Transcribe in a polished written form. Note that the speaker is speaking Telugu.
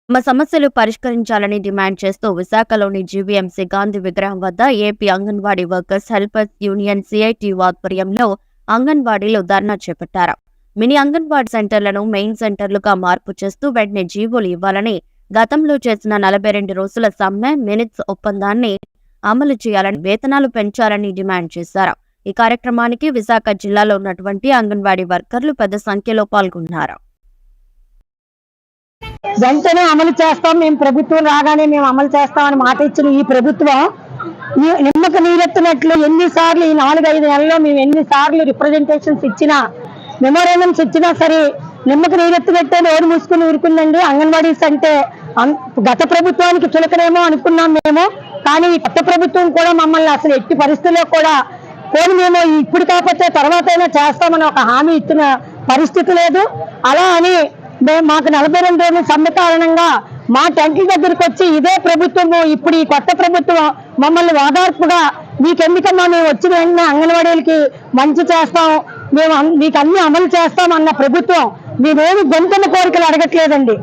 తమ సమస్యలు పరిష్కరించాలని డిమాండ్ చేస్తూ విశాఖలోని జీవీఎంసీ గాంధీ విగ్రహం వద్ద AP anganwadi workers helpers union CITU ఆధ్వర్యంలో అంగన్వాడీలు ధర్నా చేపట్టారు. మినీ అంగన్వాడీ సెంటర్లను మెయిన్ సెంటర్లుగా మార్పు చేస్తూ వెంటనే జీవోలు ఇవ్వాలని, గతంలో చేసిన 42 రోజుల సమ్మె మినిట్స్ ఒప్పందాన్ని అమలు చేయాలని, వేతనాలు పెంచాలని డిమాండ్ చేశారు. ఈ కార్యక్రమానికి విశాఖ జిల్లాలో ఉన్నటువంటి అంగన్వాడీ వర్కర్లు పెద్ద సంఖ్యలో పాల్గొన్నారు. వెంటనే అమలు చేస్తాం, మేము ప్రభుత్వం రాగానే మేము అమలు చేస్తామని మాట ఇచ్చిన ఈ ప్రభుత్వం నిమ్మక నీరెత్తినట్లు ఎన్నిసార్లు ఈ 4-5 నెలల్లో మేము ఎన్నిసార్లు రిప్రజెంటేషన్స్ ఇచ్చినా, మెమోరాండమ్స్ ఇచ్చినా సరే నిమ్మక నీరెత్తినట్టే నోరు మూసుకుని ఊరుకుందండి. అంగన్వాడీస్ అంటే గత ప్రభుత్వానికి చులకనేమో అనుకున్నాం మేము, కానీ ఈ కొత్త ప్రభుత్వం కూడా మమ్మల్ని అసలు ఎట్టి పరిస్థితుల్లో కూడా పోనీ మేము ఇప్పుడు కాకపోతే తర్వాత అయినా చేస్తామని ఒక హామీ ఇచ్చిన పరిస్థితి లేదు. అలా అని మాకు 42 రోజుల సమ్మె కారణంగా మా టెంట్ల దగ్గరికి వచ్చి ఇదే ప్రభుత్వము, ఇప్పుడు ఈ కొత్త ప్రభుత్వం మమ్మల్ని ఓదార్పుగా మీకెందుకమ్మా మేము వచ్చిన వెంటనే అంగన్వాడీలకి మంచి చేస్తాం, మేము మీకు అన్ని అమలు చేస్తాం అన్న ప్రభుత్వం మేమేమి గొంతున్న కోరికలు అడగట్లేదండి.